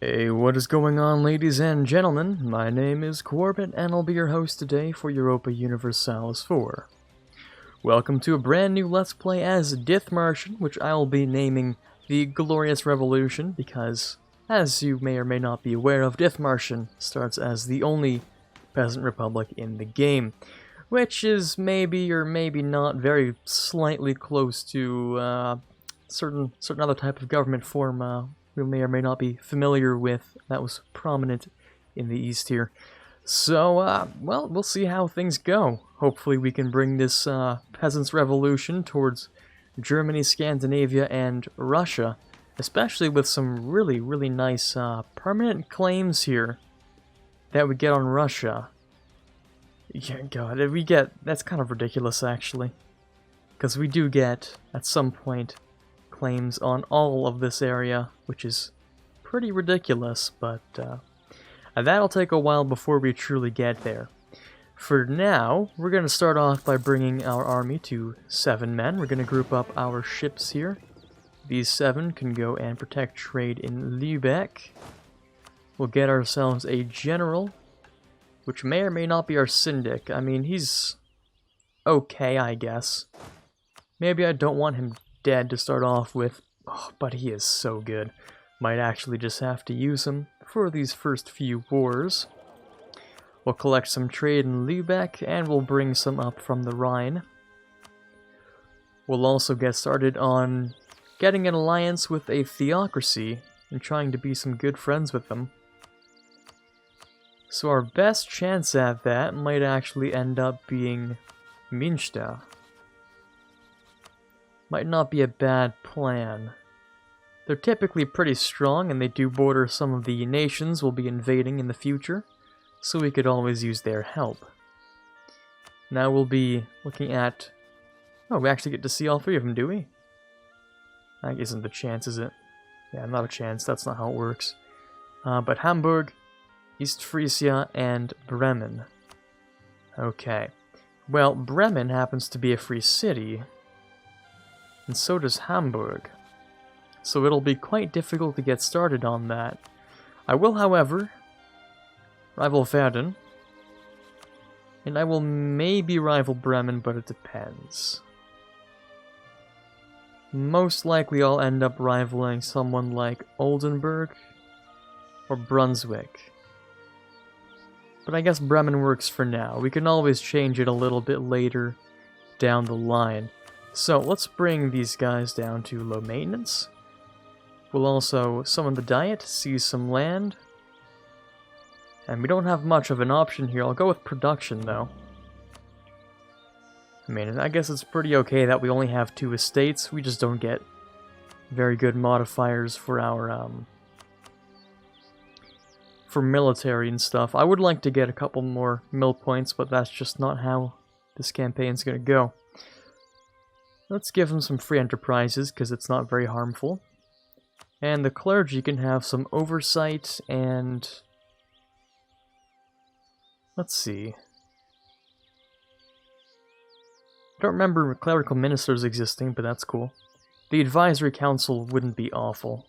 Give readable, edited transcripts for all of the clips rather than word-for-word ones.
Hey, what is going on, ladies and gentlemen? My name is Quarbit, and I'll be your host today for Europa Universalis 4. Welcome to a brand new Let's Play as Dithmarschen, which I will be naming the Glorious Revolution, because, as you may or may not be aware of, Dithmarschen starts as the only peasant republic in the game, which is maybe or maybe not very slightly close to certain other type of government form we may or may not be familiar with that was prominent in the East here. So, well, we'll see how things go. Hopefully we can bring this peasants' revolution towards Germany, Scandinavia, and Russia, especially with some really nice permanent claims here that we get on Russia. Yeah, God, that's kind of ridiculous, actually. Because we do get, at some point, claims on all of this area, which is pretty ridiculous, but that'll take a while before we truly get there. For now, we're going to start off by bringing our army to 7 men. We're going to group up our ships here. These 7 can go and protect trade in Lübeck. We'll get ourselves a general, which may or may not be our syndic. I mean, he's okay, I guess. Maybe I don't want him dead to start off with, but he is so good. Might actually just have to use him for these first few wars. We'll collect some trade in Lübeck, and we'll bring some up from the Rhine. We'll also get started on getting an alliance with a theocracy and trying to be some good friends with them. So our best chance at that might actually end up being Münster. Might not be a bad plan. They're typically pretty strong, and they do border some of the nations we'll be invading in the future, so we could always use their help. Now we'll be looking at... Oh, we actually get to see all 3 of them, do we? That isn't the chance, is it? Yeah, not a chance, that's not how it works. But Hamburg, East Frisia, and Bremen. Okay. Well, Bremen happens to be a free city, and so does Hamburg. So it'll be quite difficult to get started on that. I will, however, rival Verden, and I will maybe rival Bremen, but it depends. Most likely I'll end up rivaling someone like Oldenburg or Brunswick. But I guess Bremen works for now. We can always change it a little bit later down the line. So let's bring these guys down to low maintenance. We'll also summon the Diet, seize some land. And we don't have much of an option here. I'll go with production, though. I mean, I guess it's pretty okay that we only have 2 estates. We just don't get very good modifiers for our, for military and stuff. I would like to get a couple more mill points, but that's just not how this campaign's gonna go. Let's give them some free enterprises, because it's not very harmful. And the clergy can have some oversight, and... let's see. I don't remember clerical ministers existing, but that's cool. The advisory council wouldn't be awful.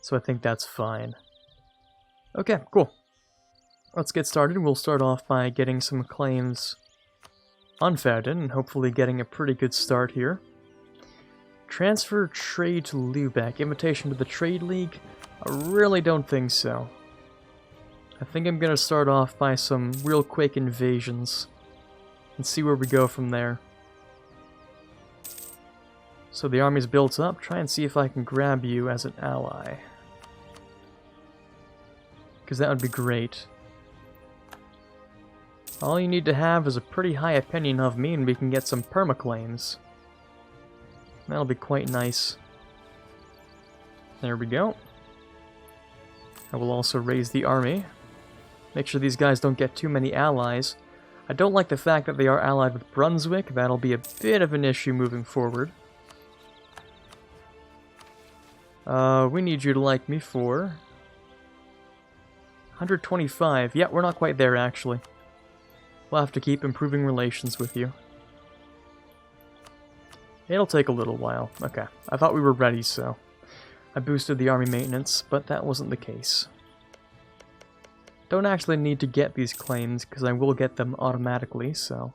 So I think that's fine. Okay, cool. Let's get started. We'll start off by getting some claims on Verden, and hopefully getting a pretty good start here. Transfer trade to Lübeck. Invitation to the Trade League? I really don't think so. I think I'm going to start off by some real quick invasions and see where we go from there. So the army's built up. Try and see if I can grab you as an ally, because that would be great. All you need to have is a pretty high opinion of me, and we can get some permaclaims. That'll be quite nice. There we go. I will also raise the army. Make sure these guys don't get too many allies. I don't like the fact that they are allied with Brunswick. That'll be a bit of an issue moving forward. We need you to like me for 125. Yeah, we're not quite there, actually. We'll have to keep improving relations with you. It'll take a little while. Okay. I thought we were ready, so I boosted the army maintenance, but that wasn't the case. Don't actually need to get these claims, because I will get them automatically, so...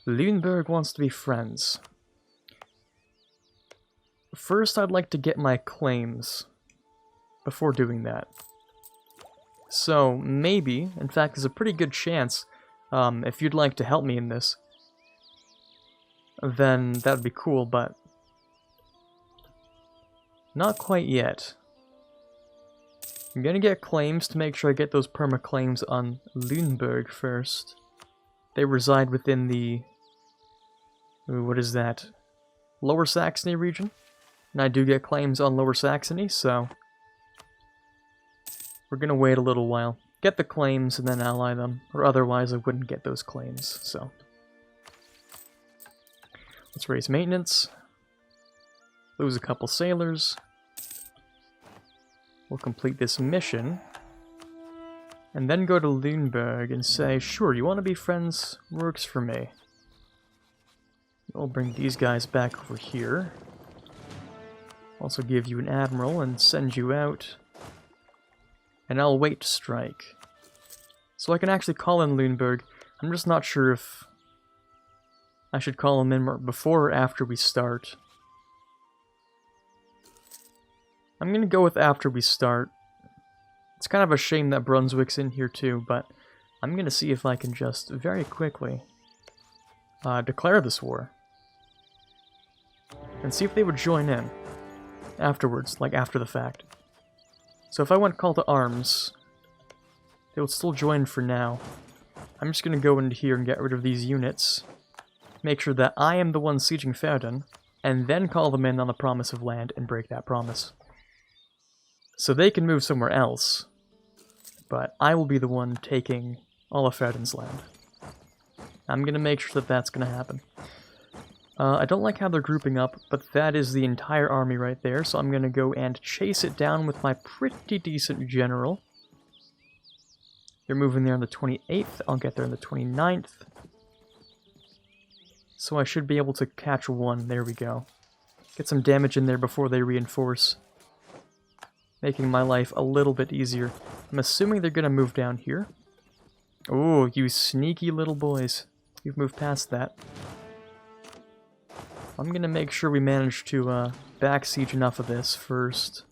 Oldenburg wants to be friends. First, I'd like to get my claims before doing that. So, maybe, in fact, there's a pretty good chance, if you'd like to help me in this, then that'd be cool, but not quite yet. I'm gonna get claims to make sure I get those perma claims on Oldenburg first. They reside within the... Ooh, what is that? Lower Saxony region? And I do get claims on Lower Saxony, so... We're gonna wait a little while. Get the claims and then ally them, or otherwise I wouldn't get those claims, so... Let's raise maintenance. Lose a couple sailors. We'll complete this mission. And then go to Oldenburg and say, sure, you want to be friends? Works for me. We'll bring these guys back over here. Also give you an admiral and send you out. And I'll wait to strike. So I can actually call in Oldenburg. I'm just not sure if I should call him in before or after we start. I'm gonna go with after we start. It's kind of a shame that Brunswick's in here too, but I'm gonna see if I can just very quickly declare this war. And see if they would join in afterwards, like after the fact. So if I went call to arms, they would still join for now. I'm just gonna go into here and get rid of these units. Make sure that I am the one sieging Verden, and then call them in on the promise of land and break that promise. So they can move somewhere else, but I will be the one taking all of Verden's land. I'm gonna make sure that that's gonna happen. I don't like how they're grouping up, but that is the entire army right there, so I'm gonna go and chase it down with my pretty decent general. They're moving there on the 28th, I'll get there on the 29th. So I should be able to catch one, there we go. Get some damage in there before they reinforce. Making my life a little bit easier. I'm assuming they're gonna move down here. Oh, you sneaky little boys. You've moved past that. I'm gonna make sure we manage to back siege enough of this first.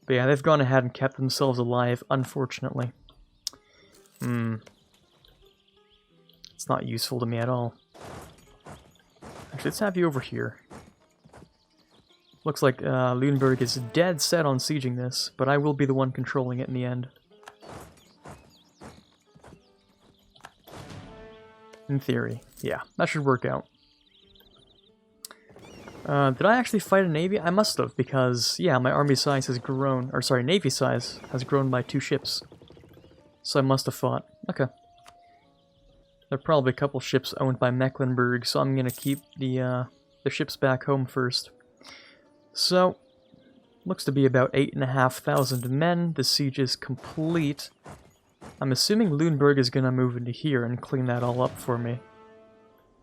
But yeah, they've gone ahead and kept themselves alive, unfortunately. It's not useful to me at all. Actually, let's have you over here. Looks like Oldenburg is dead set on sieging this, but I will be the one controlling it in the end. In theory, yeah, that should work out. Did I actually fight a navy? I must have, because, yeah, my army size has grown, or sorry, navy size has grown by 2 ships. So I must have fought. Okay. There are probably a couple ships owned by Mecklenburg, so I'm gonna keep the ships back home first. So, looks to be about 8,500 men. The siege is complete. I'm assuming Oldenburg is gonna move into here and clean that all up for me.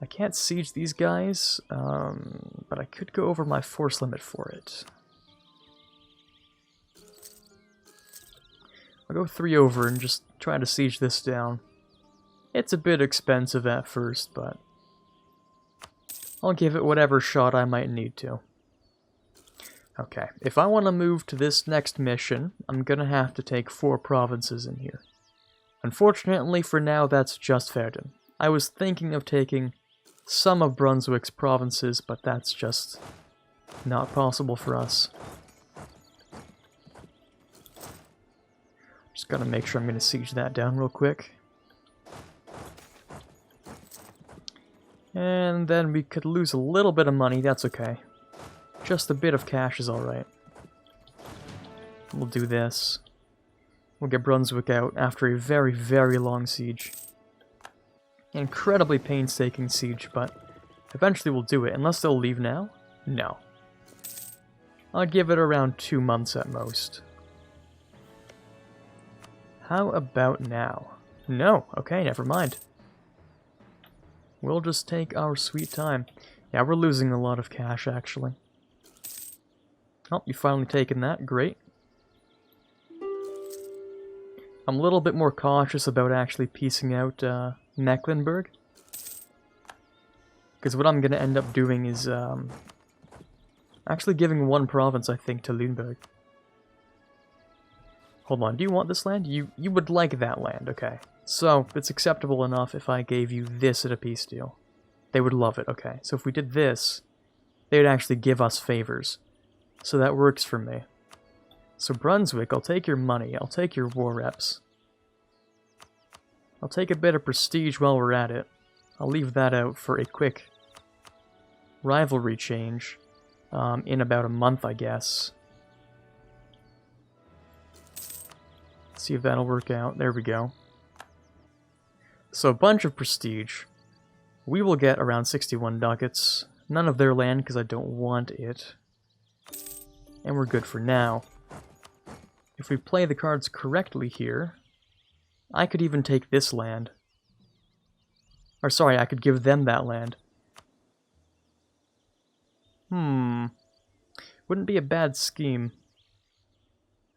I can't siege these guys, but I could go over my force limit for it. I'll go 3 over and just try to siege this down. It's a bit expensive at first, but I'll give it whatever shot I might need to. Okay, if I want to move to this next mission, I'm gonna have to take 4 provinces in here. Unfortunately, for now, that's just Verden. I was thinking of taking some of Brunswick's provinces, but that's just not possible for us. Just gotta make sure I'm gonna siege that down real quick. And then we could lose a little bit of money, that's okay. Just a bit of cash is alright. We'll do this. We'll get Brunswick out after a very, very long siege. Incredibly painstaking siege, but eventually we'll do it. Unless they'll leave now? No. I'll give it around 2 months at most. How about now? No. Okay, never mind. We'll just take our sweet time. Yeah, we're losing a lot of cash, actually. Oh, you've finally taken that. Great. I'm a little bit more cautious about actually piecing out Mecklenburg. Because what I'm going to end up doing is actually giving one province, I think, to Oldenburg. Hold on, do you want this land? You would like that land, okay. So, it's acceptable enough if I gave you this at a peace deal. They would love it, okay. So if we did this, they would actually give us favors. So that works for me. So Brunswick, I'll take your money, I'll take your war reps. I'll take a bit of prestige while we're at it. I'll leave that out for a quick rivalry change in about a month, I guess. See if that'll work out. There we go. So a bunch of prestige. We will get around 61 ducats. None of their land because I don't want it. And we're good for now. If we play the cards correctly here, I could even take this land. Or sorry, I could give them that land. Wouldn't be a bad scheme.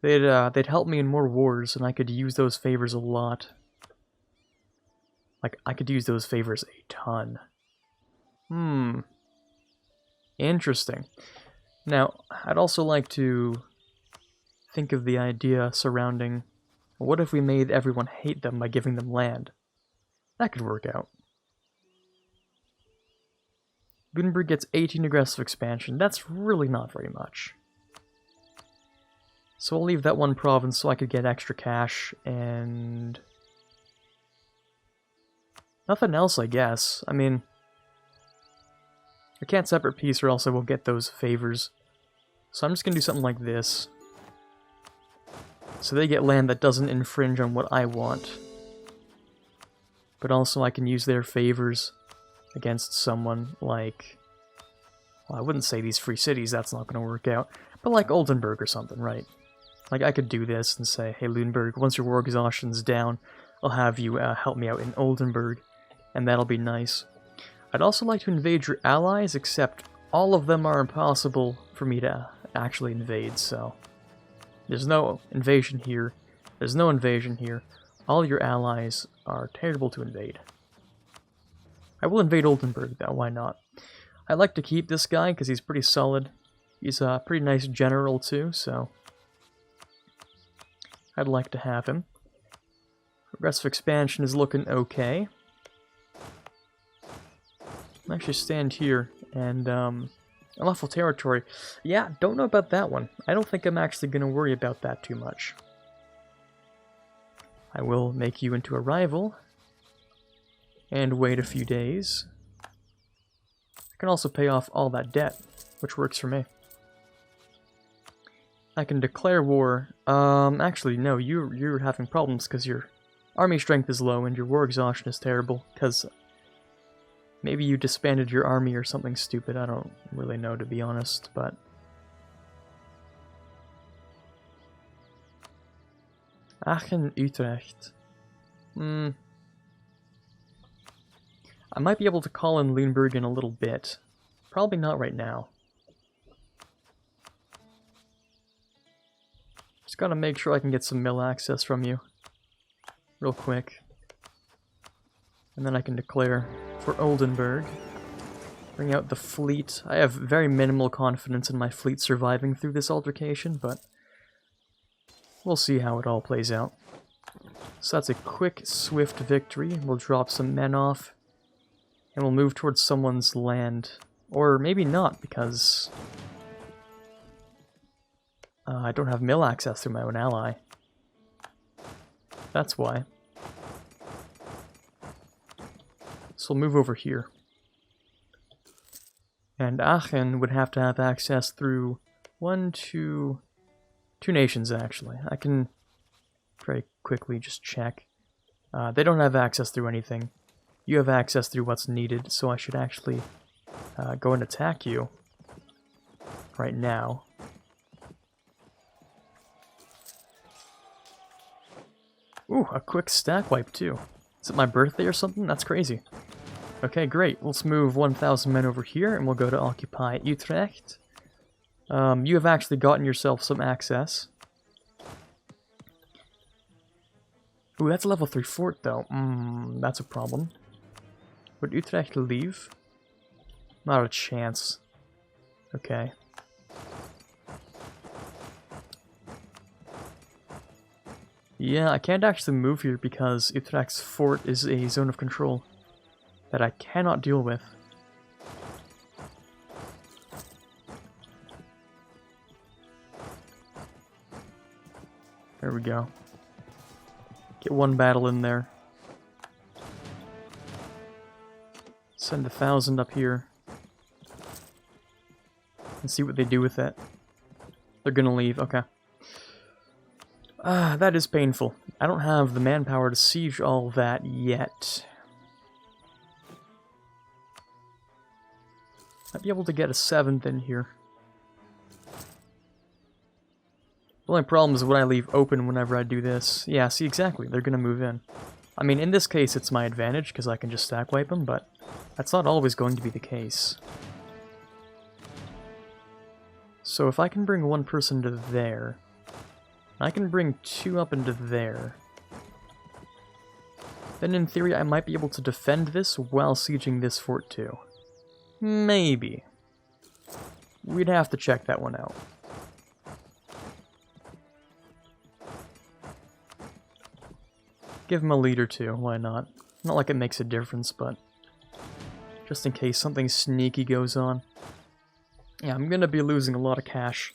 They'd help me in more wars, and I could use those favors a lot. Like, I could use those favors a ton. Interesting. Now, I'd also like to think of the idea surrounding, what if we made everyone hate them by giving them land? That could work out. Oldenburg gets 18 aggressive expansion. That's really not very much. So I'll leave that one province so I could get extra cash, and nothing else, I guess. I mean, I can't separate peace or else I won't get those favors. So I'm just going to do something like this. So they get land that doesn't infringe on what I want. But also I can use their favors against someone like, well, I wouldn't say these free cities, that's not going to work out, but like Oldenburg or something, right? Like, I could do this and say, hey, Oldenburg, once your war exhaustion's down, I'll have you help me out in Oldenburg, and that'll be nice. I'd also like to invade your allies, except all of them are impossible for me to actually invade, so there's no invasion here. There's no invasion here. All your allies are terrible to invade. I will invade Oldenburg, though, why not? I like to keep this guy, because he's pretty solid. He's a pretty nice general, too, so I'd like to have him. Progressive expansion is looking okay. I'll actually stand here, and, unlawful territory. Yeah, don't know about that one. I don't think I'm actually going to worry about that too much. I will make you into a rival, and wait a few days. I can also pay off all that debt, which works for me. I can declare war. Actually, no, you're having problems because your army strength is low and your war exhaustion is terrible, because maybe you disbanded your army or something stupid. I don't really know, to be honest, but Aachen, Utrecht. I might be able to call in Oldenburg in a little bit. Probably not right now. Just gotta make sure I can get some mill access from you. Real quick. And then I can declare for Oldenburg. Bring out the fleet. I have very minimal confidence in my fleet surviving through this altercation, but we'll see how it all plays out. So that's a quick, swift victory. We'll drop some men off, and we'll move towards someone's land. Or maybe not, because I don't have mill access through my own ally. That's why. So we'll move over here. And Aachen would have to have access through two nations, actually. I can very quickly just check. They don't have access through anything. You have access through what's needed, so I should actually go and attack you right now. Ooh, a quick stack wipe, too. Is it my birthday or something? That's crazy. Okay, great. Let's move 1,000 men over here, and we'll go to occupy Utrecht. You have actually gotten yourself some access. Ooh, that's a level 3 fort, though. That's a problem. Would Utrecht leave? Not a chance. Okay. Yeah, I can't actually move here because Utrecht's fort is a zone of control that I cannot deal with. There we go. Get one battle in there. Send 1,000 up here. And see what they do with it. They're gonna leave, okay. That is painful. I don't have the manpower to siege all that yet. I'd be able to get a 7th in here. The only problem is when I leave open whenever I do this. Yeah, see, exactly, they're gonna move in. I mean, in this case, it's my advantage, because I can just stack wipe them, but that's not always going to be the case. So if I can bring one person to there, I can bring 2 up into there, then in theory I might be able to defend this while sieging this fort too. Maybe. We'd have to check that one out. Give him a lead or 2, why not? Not like it makes a difference, but just in case something sneaky goes on. Yeah, I'm gonna be losing a lot of cash,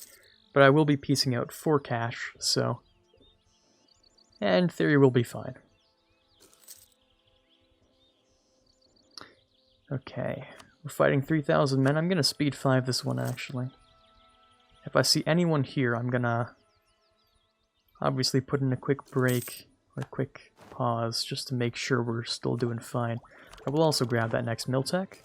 but I will be piecing out 4 cash, so in theory we'll be fine. Okay, we're fighting 3,000 men. I'm gonna speed 5 this one, actually. If I see anyone here, I'm gonna obviously put in a quick break, or a quick pause, just to make sure we're still doing fine. I will also grab that next Miltech.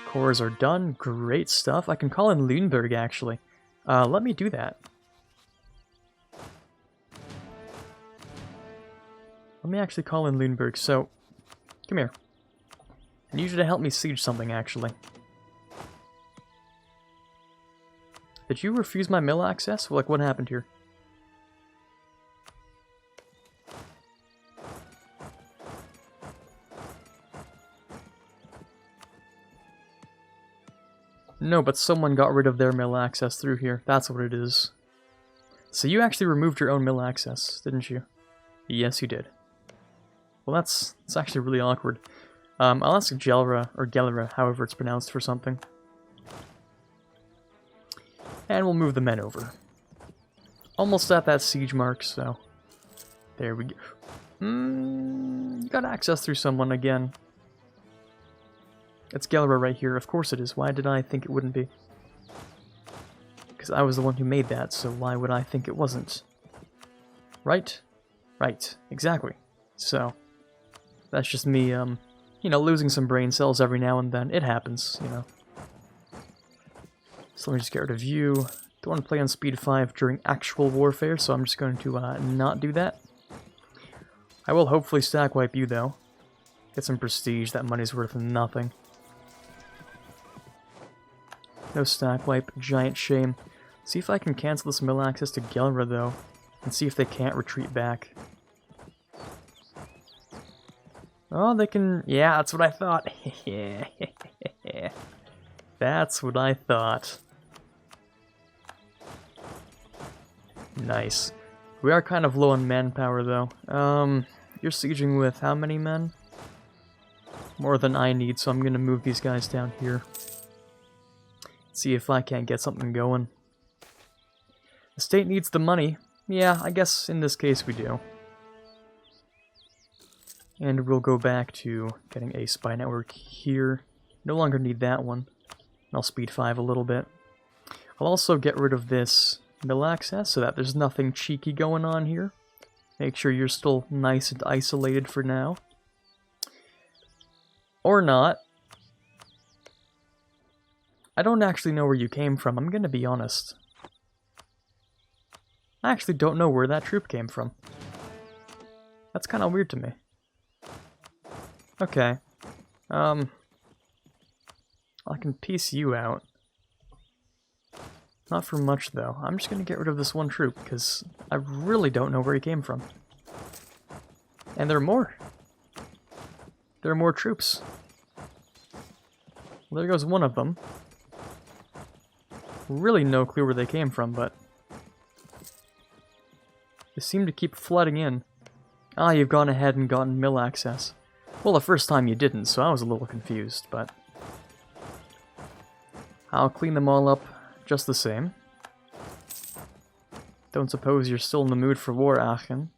Cores are done. Great stuff. I can call in Oldenburg, actually. Let me do that. Let me actually call in Oldenburg. So, come here. I need you to help me siege something, actually. Did you refuse my mill access? Like, what happened here? No, but someone got rid of their mill access through here. That's what it is. So you actually removed your own mill access, didn't you? Yes, you did. Well, that's actually really awkward. I'll ask Gelra, or Gelra, however it's pronounced, for something. And we'll move the men over. Almost at that siege mark, so... There we go. Got access through someone again. It's Gelra right here. Of course it is. Why did I think it wouldn't be? Because I was the one who made that, so why would I think it wasn't? Right? Right. Exactly. So, that's just me, you know, losing some brain cells every now and then. It happens, you know. So let me just get rid of you. Don't want to play on speed 5 during actual warfare, so I'm just going to not do that. I will hopefully stack wipe you, though. Get some prestige. That money's worth nothing. No stack wipe, giant shame. See if I can cancel this mill access to Gelra, though, and see if they can't retreat back. Oh, they can... Yeah, that's what I thought. That's what I thought. Nice. We are kind of low on manpower, though. You're sieging with how many men? More than I need, so I'm gonna move these guys down here. See if I can't get something going. The state needs the money. Yeah, I guess in this case we do. And we'll go back to getting a spy network here. No longer need that one. I'll speed 5 a little bit. I'll also get rid of this mill access so that there's nothing cheeky going on here. Make sure you're still nice and isolated for now. Or not. I don't actually know where you came from, I'm gonna be honest. I actually don't know where that troop came from. That's kinda weird to me. Okay. I'll I can piece you out. Not for much, though. I'm just going to get rid of this one troop, because I really don't know where he came from. And there are more. There are more troops. Well, there goes one of them. Really no clue where they came from, but they seem to keep flooding in. Ah, you've gone ahead and gotten mill access. Well, the first time you didn't, so I was a little confused, but I'll clean them all up just the same. Don't suppose you're still in the mood for war, Aachen?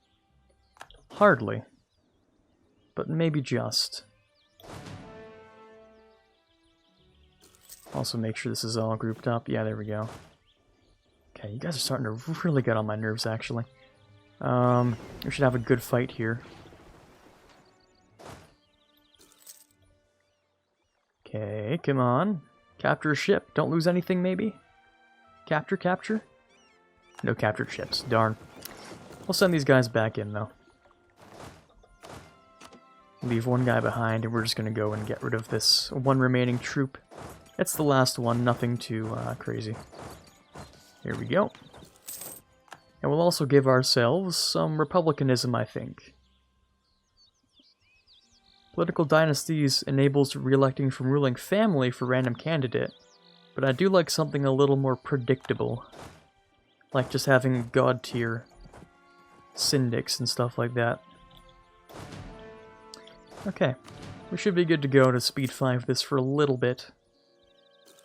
Hardly. But maybe just. Also make sure this is all grouped up. Yeah, there we go. Okay, you guys are starting to really get on my nerves, actually. We should have a good fight here. Okay, come on. Capture a ship. Don't lose anything, maybe? Capture? No captured ships. Darn. We'll send these guys back in, though. Leave one guy behind, and we're just going to go and get rid of this one remaining troop. It's the last one, nothing too crazy. Here we go. And we'll also give ourselves some republicanism, I think. Political dynasties enables re-electing from ruling family for random candidate, but I do like something a little more predictable. Like just having god tier syndics and stuff like that. Okay, we should be good to go to speed 5 this for a little bit.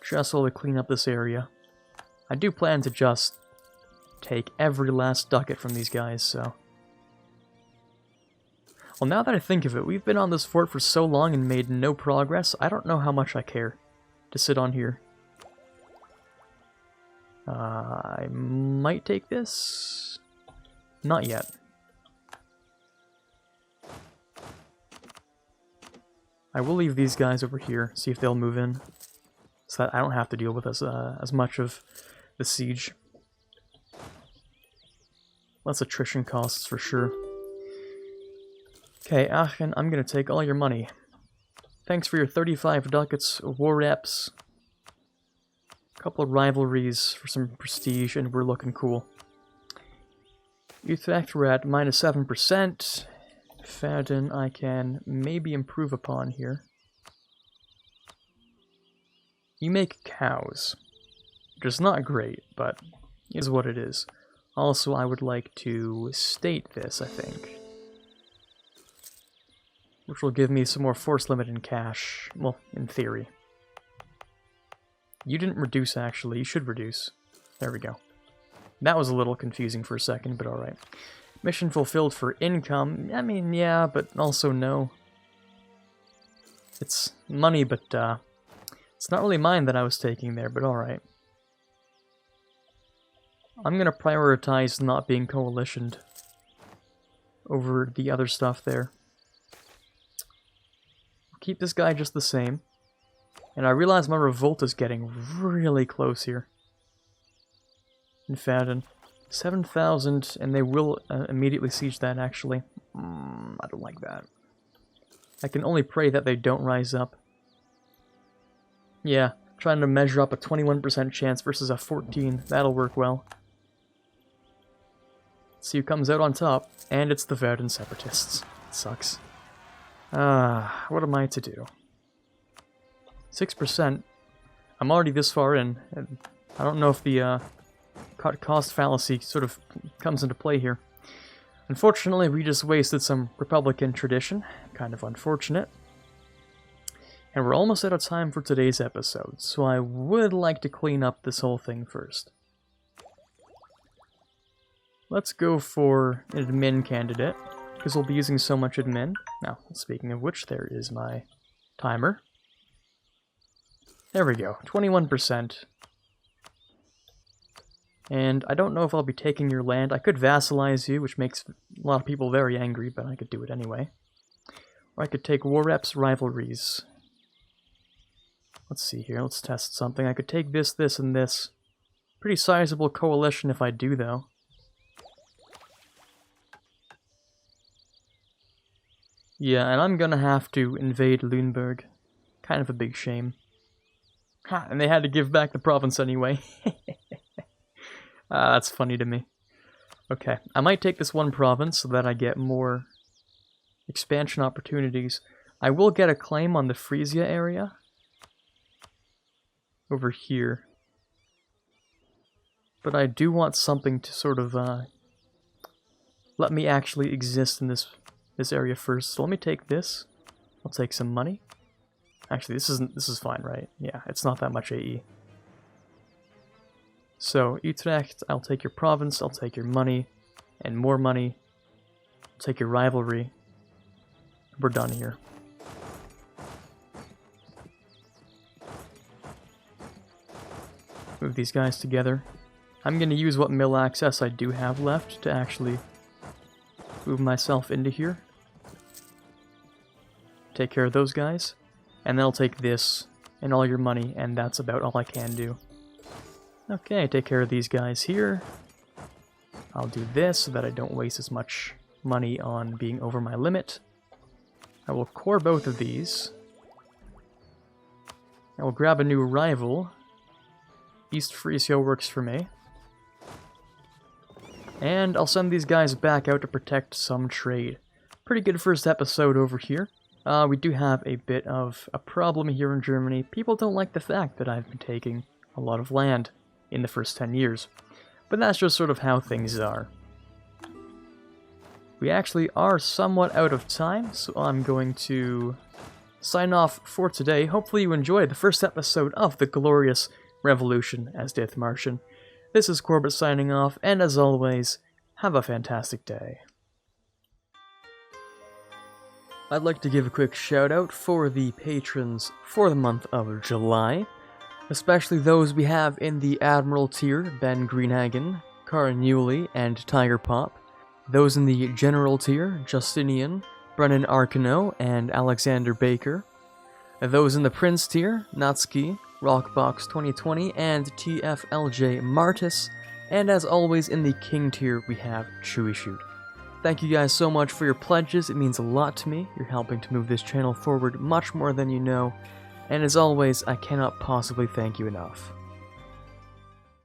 Just while we clean up this area. I do plan to just take every last ducat from these guys, so... Well, now that I think of it, we've been on this fort for so long and made no progress, I don't know how much I care to sit on here. I might take this? Not yet. I will leave these guys over here, see if they'll move in, so that I don't have to deal with as much of the siege. Less attrition costs for sure. Okay, Aachen, I'm gonna take all your money. Thanks for your 35 ducats, war reps, a couple of rivalries for some prestige, and we're looking cool. Utrecht, we're at minus 7%. Verden, I can maybe improve upon here. You make cows, which is not great, but is what it is. Also, I would like to state this, I think. Which will give me some more force limit in cash. Well, in theory. You didn't reduce, actually. You should reduce. There we go. That was a little confusing for a second, but alright. Mission fulfilled for income. I mean, yeah, but also no. It's money, but it's not really mine that I was taking there, but alright. I'm gonna prioritize not being coalitioned over the other stuff there. Keep this guy just the same. And I realize my revolt is getting really close here. In Verden. 7,000, and they will immediately siege that, actually. I don't like that. I can only pray that they don't rise up. Yeah, trying to measure up a 21% chance versus a 14. That'll work well. Let's see who comes out on top. And it's the Verden Separatists. It sucks. What am I to do? 6%. I'm already this far in. And I don't know if the cost fallacy sort of comes into play here. Unfortunately, we just wasted some Republican tradition. Kind of unfortunate. And we're almost out of time for today's episode, so I would like to clean up this whole thing first. Let's go for an admin candidate, because we'll be using so much admin. Now, speaking of which, there is my timer. There we go, 21%. And I don't know if I'll be taking your land. I could vassalize you, which makes a lot of people very angry, but I could do it anyway. Or I could take war reps, rivalries. Let's see here, let's test something. I could take this, this, and this. Pretty sizable coalition if I do, though. Yeah, and I'm gonna have to invade Oldenburg. Kind of a big shame. Ha, and they had to give back the province anyway. That's funny to me. Okay, I might take this one province so that I get more expansion opportunities. I will get a claim on the Frisia area. Over here. But I do want something to sort of let me actually exist in this area first. So let me take this. I'll take some money. Actually, this is fine, right? Yeah, it's not that much AE. So Utrecht, I'll take your province, I'll take your money, and more money. I'll take your rivalry. We're done here. Move these guys together. I'm going to use what mill access I do have left to actually move myself into here. Take care of those guys. And then I'll take this and all your money, and that's about all I can do. Okay, take care of these guys here. I'll do this so that I don't waste as much money on being over my limit. I will core both of these. I will grab a new rival. East Frisia works for me. And I'll send these guys back out to protect some trade. Pretty good first episode over here. We do have a bit of a problem here in Germany. People don't like the fact that I've been taking a lot of land in the first 10 years. But that's just sort of how things are. We actually are somewhat out of time, so I'm going to sign off for today. Hopefully you enjoyed the first episode of the glorious revolution as Dithmarschen. This is Quarbit signing off, and as always, have a fantastic day. I'd like to give a quick shout out for the patrons for the month of July, especially those we have in the Admiral tier, Ben Greenhagen, Karin Yuli, and Tiger Pop. Those in the General tier, Justinian, Brennan Arkano, and Alexander Baker. Those in the Prince tier, Natsuki, Rockbox 2020, and TFLJ Martis. And as always in the King tier, we have Chewy Shoot. Thank you guys so much for your pledges, it means a lot to me. You're helping to move this channel forward much more than you know. And as always, I cannot possibly thank you enough.